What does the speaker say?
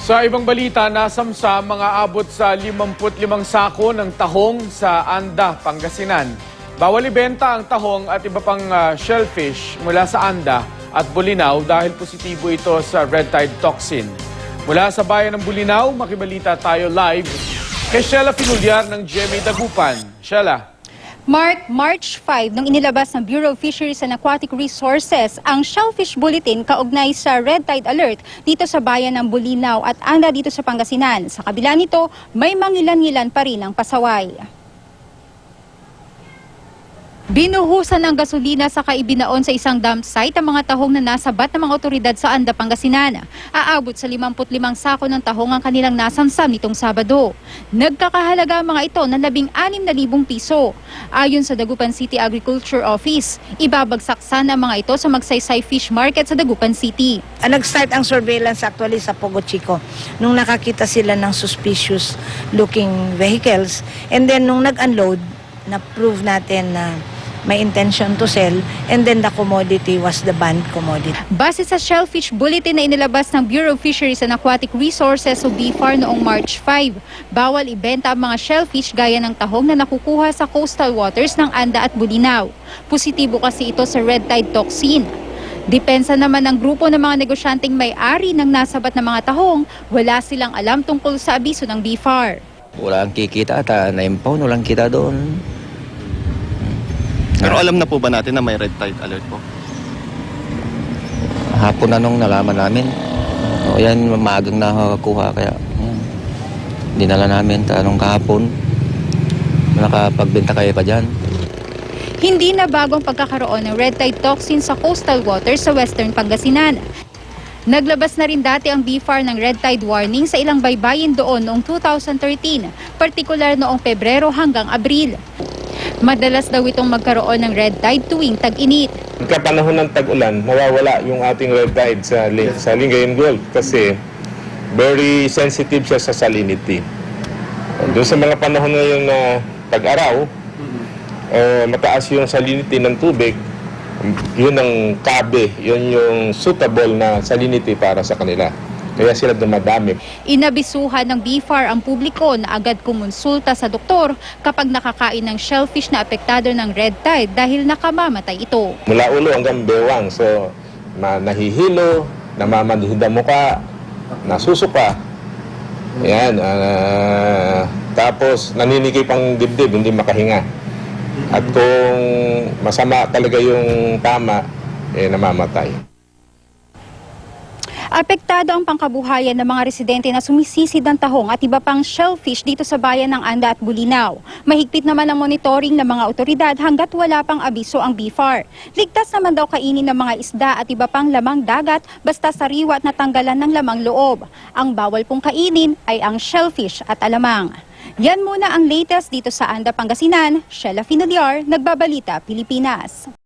Sa ibang balita, nasamsa mga abot sa 55 sako ng tahong sa Anda, Pangasinan. Bawal ibenta ang tahong at iba pang shellfish mula sa Anda at Bolinao dahil positibo ito sa red tide toxin. Mula sa bayan ng Bolinao, makibalita tayo live kay Sheila Finulyar ng GMA Dagupan. Sheila. March 5, nung inilabas ng Bureau of Fisheries and Aquatic Resources ang Shellfish Bulletin kaugnay sa Red Tide Alert dito sa bayan ng Bolinao at Anda dito sa Pangasinan. Sa kabila nito, may mangilan-ngilan pa rin ang pasaway. Binuhusan ng gasolina sa kaibinaon sa isang dump site ang mga tahong na nasabat ng mga otoridad sa Anda, Pangasinan. Aabot sa 55 sako ng tahong ang kanilang nasamsam nitong Sabado. Nagkakahalaga ang mga ito ng 16,000 piso. Ayon sa Dagupan City Agriculture Office, ibabagsak sana ang mga ito sa Magsaysay Fish Market sa Dagupan City. Nag-start ang surveillance actually sa Pogo Chico nung nakakita sila ng suspicious looking vehicles, and then nung nag-unload, na-prove natin na may intention to sell, and then the commodity was the banned commodity. Base sa Shellfish Bulletin na inilabas ng Bureau of Fisheries and Aquatic Resources o BFAR noong March 5, bawal ibenta ang mga shellfish gaya ng tahong na nakukuha sa coastal waters ng Anda at Bolinao. Positibo kasi ito sa red tide toxin. Depensa naman ng grupo ng mga negosyanteng may-ari ng nasabat na mga tahong, wala silang alam tungkol sa abiso ng BFAR. Wala ang kikita at na-impound, walang kita doon. Pero alam na po ba natin na may red tide alert po? Hapon na nung nalaman namin. O yan, maagang nakakuha kaya. Yan. Dinala namin tanong kahapon. Nakapagbenta kayo pa dyan. Hindi na bagong pagkakaroon ng red tide toxin sa coastal waters sa Western Pangasinan. Naglabas na rin dati ang BFAR ng red tide warning sa ilang baybayin doon noong 2013, partikular noong Pebrero hanggang Abril. Madalas daw itong magkaroon ng red tide tuwing tag-init. Pagkapanahon ng tag-ulan, nawawala yung ating red tide sa Lingayen Gulf kasi very sensitive siya sa salinity. Doon sa mga panahon ngayon na tag-araw, mataas yung salinity ng tubig, yun ang kabe, yun yung suitable na salinity para sa kanila. Kaya sila dumadami. Inabisuhan ng BFAR ang publiko na agad kumonsulta sa doktor kapag nakakain ng shellfish na apektado ng red tide dahil nakamamatay ito. Mula ulo hanggang bewang, so nahihilo, namamanhid ang muka, nasusuka. Yan, tapos naninikip ang dibdib, hindi makahinga. At kung masama talaga yung tama, namamatay. Apektado ang pangkabuhayan ng mga residente na sumisisid ng tahong at iba pang shellfish dito sa bayan ng Anda at Bolinao. Mahigpit naman ang monitoring ng mga otoridad hanggat wala pang abiso ang BFAR. Ligtas naman daw kainin ng mga isda at iba pang lamang dagat basta sariwa at natanggalan ng lamang loob. Ang bawal pong kainin ay ang shellfish at alamang. Yan muna ang latest dito sa Anda, Pangasinan. Sheila Finulyar, Nagbabalita, Pilipinas.